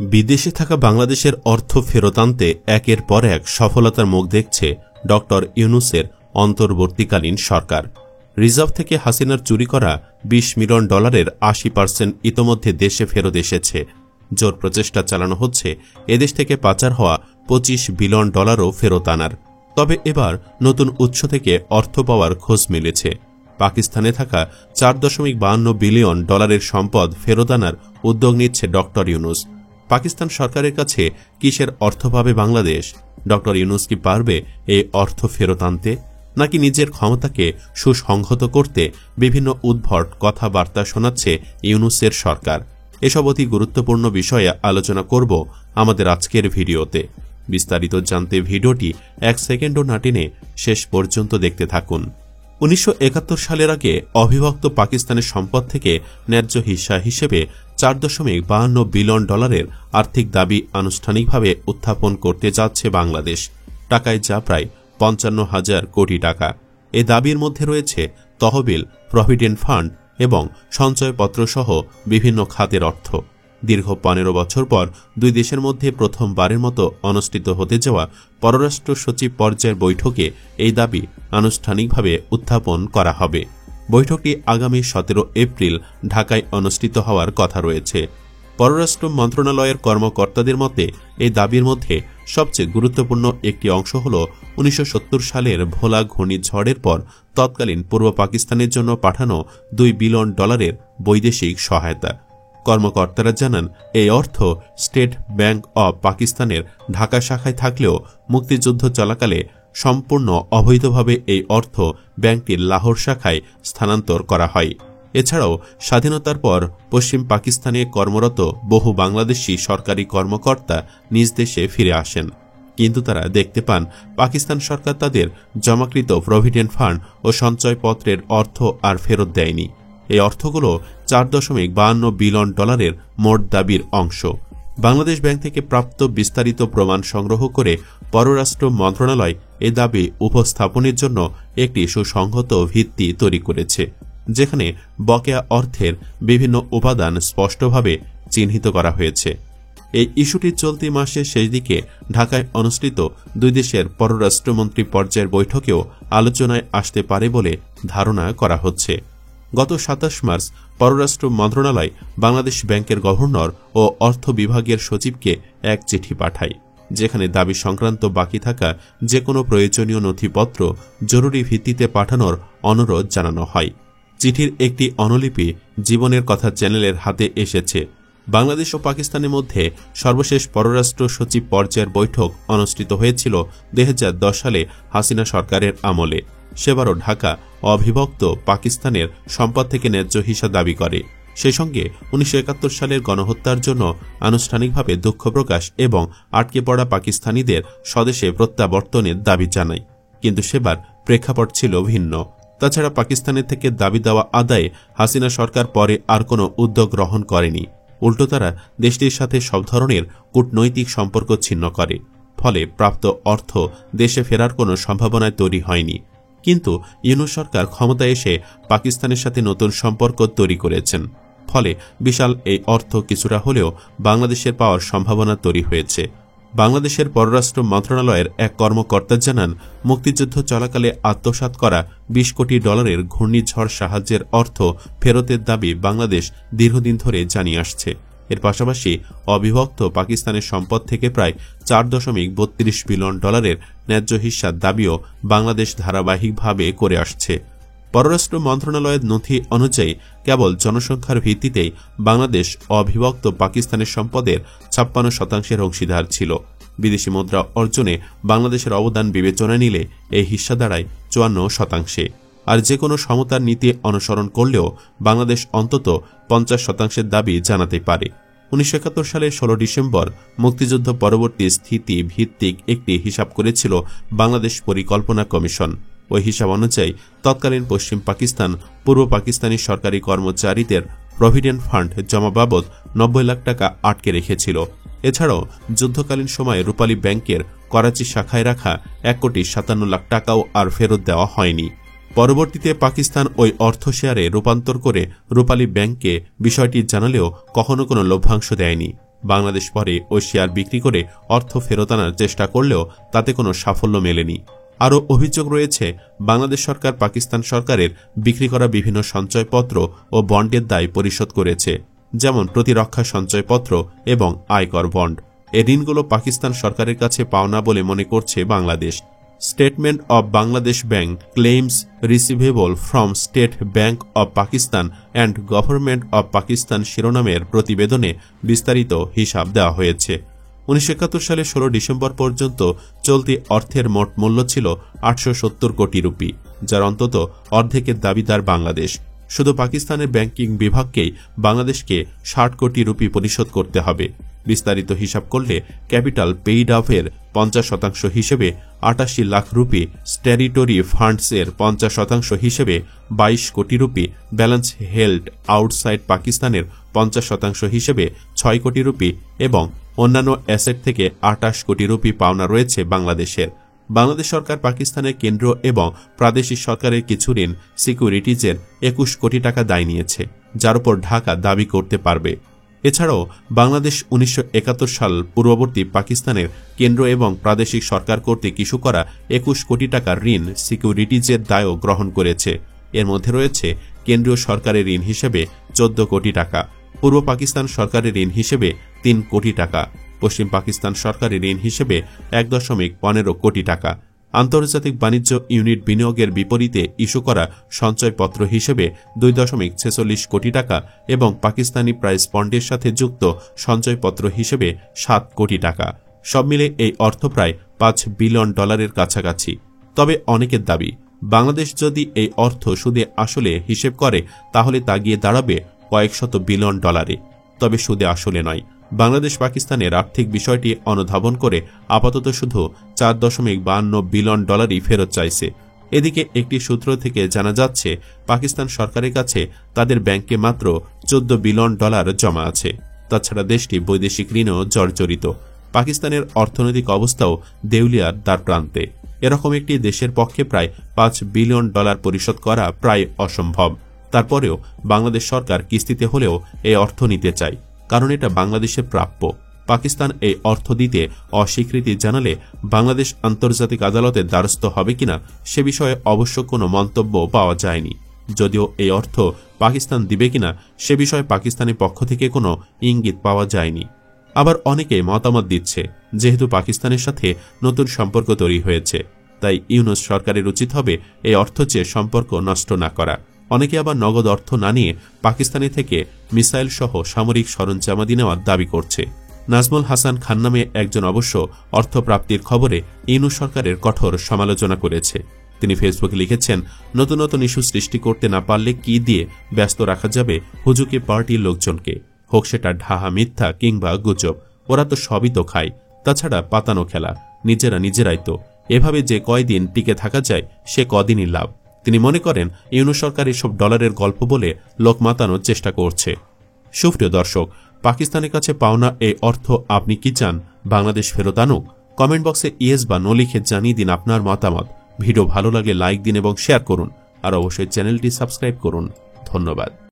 বিদেশে থাকা বাংলাদেশের অর্থ ফেরত আনতে একের পর এক সফলতার মুখ দেখছে ড ইউনূসের অন্তর্বর্তীকালীন সরকার। রিজার্ভ থেকে হাসিনার চুরি করা $20 মিলিয়ন ৮০% ইতোমধ্যে দেশে ফেরত এসেছে। জোর প্রচেষ্টা চালানো হচ্ছে এদেশ থেকে পাচার হওয়া $25 বিলিয়ন ফেরত আনার। তবে এবার নতুন উৎস থেকে অর্থ পাওয়ার খোঁজ মিলেছে। পাকিস্তানে থাকা $4.52 বিলিয়ন সম্পদ ফেরত আনার উদ্যোগ নিচ্ছে ড ইউনূস। পাকিস্তান সরকারের কাছে কিসের অর্থ পাবে বাংলাদেশ? ড ইউনূস কি পারবে এই অর্থ ফেরত আনতে, নাকি নিজের ক্ষমতাকে সুসংহত করতে বিভিন্ন উদ্ভট কথাবার্তা শোনাচ্ছে ইউনূসের সরকার? এসব অতি গুরুত্বপূর্ণ বিষয়ে আলোচনা করব আমাদের আজকের ভিডিওতে। বিস্তারিত জানতে ভিডিওটি 1 সেকেন্ডও না টেনে শেষ পর্যন্ত দেখতে থাকুন। 1971 সালের আগে অবিভক্ত পাকিস্তানের সম্পদ থেকে ন্যায্য হিস্সা হিসেবে $4.52 বিলিয়ন আর্থিক দাবি আনুষ্ঠানিকভাবে উত্থাপন করতে যাচ্ছে বাংলাদেশ। টাকায় যা প্রায় 55,000 কোটি টাকা। এ দাবির মধ্যে রয়েছে তহবিল, প্রভিডেন্ট ফান্ড এবং সঞ্চয়পত্রসহ বিভিন্ন খাতের অর্থ। দীর্ঘ 15 বছর পর দুই দেশের মধ্যে প্রথমবারের মতো অনুষ্ঠিত হতে যাওয়া পররাষ্ট্র সচিব পর্যায়ের বৈঠকে এই দাবি আনুষ্ঠানিকভাবে উত্থাপন করা হবে। বৈঠকটি আগামী 17 এপ্রিল ঢাকায় অনুষ্ঠিত হওয়ার কথা রয়েছে। পররাষ্ট্র মন্ত্রণালয়ের কর্মকর্তাদের মতে এই দাবির মধ্যে সবচেয়ে গুরুত্বপূর্ণ একটি অংশ হল 1970 সালের ভোলা ঘূর্ণিঝড়ের পর তৎকালীন পূর্ব পাকিস্তানের জন্য পাঠানো $2 বিলিয়ন বৈদেশিক সহায়তা। কর্মকর্তারা জানান, এই অর্থ স্টেট ব্যাংক অব পাকিস্তানের ঢাকা শাখায় থাকলেও মুক্তিযুদ্ধ চলাকালে সম্পূর্ণ অবৈধভাবে এই অর্থ ব্যাংকটির লাহোর শাখায় স্থানান্তর করা হয়। এছাড়াও স্বাধীনতার পর পশ্চিম পাকিস্তানে কর্মরত বহু বাংলাদেশি সরকারি কর্মকর্তা নিজ দেশে ফিরে আসেন, কিন্তু তারা দেখতে পান পাকিস্তান সরকার তাদের জমাকৃত প্রভিডেন্ট ফান্ড ও সঞ্চয়পত্রের অর্থ আর ফেরত দেয়নি। এই অর্থগুলো $4.52 বিলিয়ন মোট দাবির অংশ। বাংলাদেশ ব্যাংক থেকে প্রাপ্ত বিস্তারিত প্রমাণ সংগ্রহ করে পররাষ্ট্র মন্ত্রণালয় এ দাবি উপস্থাপনের জন্য একটি সুসংহত ভিত্তি তৈরি করেছে, যেখানে বকেয়া অর্থের বিভিন্ন উপাদান স্পষ্টভাবে চিহ্নিত করা হয়েছে। এই ইস্যুটি চলতি মাসের শেষ দিকে ঢাকায় অনুষ্ঠিত দুই দেশের পররাষ্ট্রমন্ত্রী পর্যায়ের বৈঠকেও আলোচনায় আসতে পারে বলে ধারণা করা হচ্ছে। গত 27 মার্চ পররাষ্ট্র মন্ত্রণালয় বাংলাদেশ ব্যাংকের গভর্নর ও অর্থ বিভাগের সচিবকে এক চিঠি পাঠায়, যেখানে দাবি সংক্রান্ত বাকি থাকা যে কোনো প্রয়োজনীয় নথিপত্র জরুরি ভিত্তিতে পাঠানোর অনুরোধ জানানো হয়। চিঠির একটি অনুলিপি জীবনের কথা চ্যানেলের হাতে এসেছে। বাংলাদেশ ও পাকিস্তানের মধ্যে সর্বশেষ পররাষ্ট্র সচিব পর্যায়ের বৈঠক অনুষ্ঠিত হয়েছিল 2010 সালে হাসিনা সরকারের আমলে। সেবারও ঢাকা অবিভক্ত পাকিস্তানের সম্পদ থেকে ন্যায্য হিস্সা দাবি করে। সেই সঙ্গে 1971 সালের গণহত্যার জন্য আনুষ্ঠানিকভাবে দুঃখ প্রকাশ এবং আটকে পড়া পাকিস্তানিদের স্বদেশে প্রত্যাবর্তনের দাবি জানায়। কিন্তু সেবার প্রেক্ষাপট ছিল ভিন্ন। তাছাড়া পাকিস্তানের থেকে দাবি দেওয়া আদায়ে হাসিনা সরকার পরে আর কোনো উদ্যোগ গ্রহণ করেনি। উল্টো তারা দেশটির সাথে সব ধরনের কূটনৈতিক সম্পর্ক ছিন্ন করে। ফলে প্রাপ্ত অর্থ দেশে ফেরার কোনো সম্ভাবনা তৈরি হয়নি। কিন্তু ইউনূস সরকার ক্ষমতায় এসে পাকিস্তানের সাথে নতুন সম্পর্ক তৈরি করেছেন। ফলে বিশাল এই অর্থ কিছুটা হলেও বাংলাদেশের পাওয়ার সম্ভাবনা তৈরি হয়েছে। বাংলাদেশের পররাষ্ট্র মন্ত্রণালয়ের এক কর্মকর্তা জানান, মুক্তিযুদ্ধ চলাকালে আত্মসাৎ করা $20 কোটি ঘূর্ণিঝড় সাহায্যের অর্থ ফেরতের দাবি বাংলাদেশ দীর্ঘদিন ধরে জানিয়ে আসছে। এর পাশাপাশি অবিভক্ত পাকিস্তানের সম্পদ থেকে প্রায় $4.32 বিলিয়ন ন্যায্য হিস্যার দাবিও বাংলাদেশ ধারাবাহিকভাবে করে আসছে। পররাষ্ট্র মন্ত্রণালয়ের নথি অনুযায়ী কেবল জনসংখ্যার ভিত্তিতেই বাংলাদেশ অবিভক্ত পাকিস্তানের সম্পদের 56% অংশীদার ছিল। বিদেশি মুদ্রা অর্জনে বাংলাদেশের অবদান বিবেচনায় নিলে এই হিস্সা দাঁড়ায় 54%। আর যে কোনো সমতার নীতি অনুসরণ করলেও বাংলাদেশ অন্তত 50% দাবি জানাতে পারে। 1971 সালের 16 ডিসেম্বর মুক্তিযুদ্ধ পরবর্তী স্থিতি ভিত্তিক একটি হিসাব করেছিল বাংলাদেশ পরিকল্পনা কমিশন। ওই হিসাব অনুযায়ী তৎকালীন পশ্চিম পাকিস্তান পূর্ব পাকিস্তানি সরকারি কর্মচারীদের প্রভিডেন্ট ফান্ড জমা বাবদ 90 লাখ টাকা আটকে রেখেছিল। এছাড়াও যুদ্ধকালীন সময়ে রূপালী ব্যাংকের করাচি শাখায় রাখা 1,57 লাখ টাকাও আর ফেরত দেওয়া হয়নি। পরবর্তীতে পাকিস্তান ওই অর্থ শেয়ারে রূপান্তর করে রূপালী ব্যাংককে বিষয়টি জানালেও কখনো কোনো লভ্যাংশ দেয়নি। বাংলাদেশ পরে ওই শেয়ার বিক্রি করে অর্থ ফেরত আনার চেষ্টা করলেও তাতে কোনো সাফল্য মেলেনি। আরও অভিযোগ রয়েছে, বাংলাদেশ সরকার পাকিস্তান সরকারের বিক্রি করা বিভিন্ন সঞ্চয়পত্র ও বন্ডের দায় পরিশোধ করেছে, যেমন প্রতিরক্ষা সঞ্চয়পত্র এবং আয়কর বন্ড। এই ঋণগুলো পাকিস্তান সরকারের কাছে পাওনা বলে মনে করছে Bangladesh. Statement of Bangladesh bank claims receivable from state bank of Pakistan and government of Pakistan শিরোনামের প্রতিবেদনে বিস্তারিত হিসাব দেওয়া হয়েছে। 1971 সালে 16 ডিসেম্বর পর্যন্ত চলতি অর্থের মোট মূল্য ছিল 870 কোটি রুপি, যার অন্তত অর্ধেকের দাবিদার বাংলাদেশ। শুধু পাকিস্তানের ব্যাংকিং বিভাগকেই বাংলাদেশকে 60 কোটি রুপি পরিশোধ করতে হবে। বিস্তারিত হিসাব করলে ক্যাপিটাল পেইড অফের 50% হিসেবে 88 লাখ রুপি, স্ট্যারিটরি ফান্ডসের 50% হিসেবে 22 কোটি রুপি, ব্যালেন্স হেল্ড আউটসাইড পাকিস্তানের 50% হিসেবে 6 কোটি রুপি এবং অন্যান্য অ্যাসেট থেকে 28 কোটি রুপি পাওনা রয়েছে বাংলাদেশের। বাংলাদেশ সরকার পাকিস্তানের কেন্দ্র এবং প্রাদেশিক সরকারের কিছু ঋণ সিকিউরিটিজের 21 কোটি টাকা দায় নিয়েছে, যার উপর ঢাকা দাবি করতে পারবে। এছাড়াও বাংলাদেশ 1971 সাল পূর্ববর্তী পাকিস্তানের কেন্দ্র এবং প্রাদেশিক সরকার কর্তৃক ইস্যু করা 21 কোটি টাকার ঋণ সিকিউরিটিজের দায়ও গ্রহণ করেছে। এর মধ্যে রয়েছে কেন্দ্রীয় সরকারের ঋণ হিসেবে 14 কোটি টাকা, পূর্ব পাকিস্তান সরকারের ঋণ হিসেবে 3 কোটি টাকা, পশ্চিম পাকিস্তান সরকারের ঋণ হিসেবে 1.15 কোটি টাকা, আন্তর্জাতিক বাণিজ্য ইউনিট বিনিয়োগের বিপরীতে ইস্যু করা সঞ্চয়পত্র হিসেবে 2.46 কোটি টাকা এবং পাকিস্তানি প্রাইস বন্ডের সাথে যুক্ত সঞ্চয়পত্র হিসেবে 7 কোটি টাকা। সব মিলে এই অর্থ প্রায় $5 বিলিয়ন কাছাকাছি। তবে অনেকের দাবি, বাংলাদেশ যদি এই অর্থ সুদে আসলে হিসেব করে তাহলে তা গিয়ে দাঁড়াবে কয়েক শত বিলিয়ন ডলারে। তবে সুদে আসলে নয়। বাংলাদেশ পাকিস্তানের আর্থিক বিষয়টি অনুধাবন করে আপাতত শুধু $4.52 বিলিয়ন ফেরত চাইছে। এদিকে একটি সূত্র থেকে জানা যাচ্ছে, পাকিস্তান সরকারের কাছে তাদের ব্যাংকে মাত্র $14 বিলিয়ন জমা আছে। তাছাড়া দেশটি বৈদেশিক ঋণও জর্জরিত। পাকিস্তানের অর্থনৈতিক অবস্থাও দেউলিয়ার দ্বারপ্রান্তে। এরকম একটি দেশের পক্ষে প্রায় $5 বিলিয়ন পরিশোধ করা প্রায় অসম্ভব। তারপরেও বাংলাদেশ সরকার কিস্তিতে হলেও এই অর্থ নিতে চায়, কারণ এটা বাংলাদেশের প্রাপ্য। পাকিস্তান এই অর্থ দিতে অস্বীকৃতি জানালে বাংলাদেশ আন্তর্জাতিক আদালতের দ্বারস্থ হবে কিনা সে বিষয়ে অবশ্য কোনো মন্তব্য পাওয়া যায়নি। যদিও এই অর্থ পাকিস্তান দিবে কিনা সে বিষয়ে পাকিস্তানি পক্ষ থেকে কোনো ইঙ্গিত পাওয়া যায়নি। আবার অনেকে মতামত দিচ্ছে, যেহেতু পাকিস্তানের সাথে নতুন সম্পর্ক তৈরি হয়েছে, তাই ইউনূস সরকারের উচিত হবে এই অর্থ চেয়ে সম্পর্ক নষ্ট না করা। অনেকে আবার নগদ অর্থ না নিয়ে পাকিস্তানি থেকে মিসাইল সহ সামরিক সরঞ্জামাদি নেওয়ার দাবি করছে। নাজমুল হাসান খান নামে একজন অবশ্য অর্থপ্রাপ্তির খবরে ইউনূস সরকারের কঠোর সমালোচনা করেছে। তিনি ফেসবুকে লিখেছেন, নতুন নতুন ইস্যু সৃষ্টি করতে না পারলে কি দিয়ে ব্যস্ত রাখা যাবে হুজুকে পার্টির লোকজনকে, হোক সেটা ঢাহা মিথ্যা কিংবা গুজব, ওরা তো সবই তো খায়। তাছাড়া পাতানো খেলা, নিজেরাই তো। এভাবে যে কয়দিন টিকে থাকা যায় সে কদিনই লাভ। তিনি মনে করেন ইউনূস সরকার এসব ডলারের গল্প বলে লোক মাতানোর চেষ্টা করছে। সুপ্রিয় দর্শক, পাকিস্তানের কাছে পাওনা এই অর্থ আপনি কি চান বাংলাদেশ ফেরত আনুক? কমেন্ট বক্সে ইয়েস বা নো লিখে জানিয়ে দিন আপনার মতামত। ভিডিও ভালো লাগলে লাইক দিন এবং শেয়ার করুন, আর অবশ্যই চ্যানেলটি সাবস্ক্রাইব করুন। ধন্যবাদ।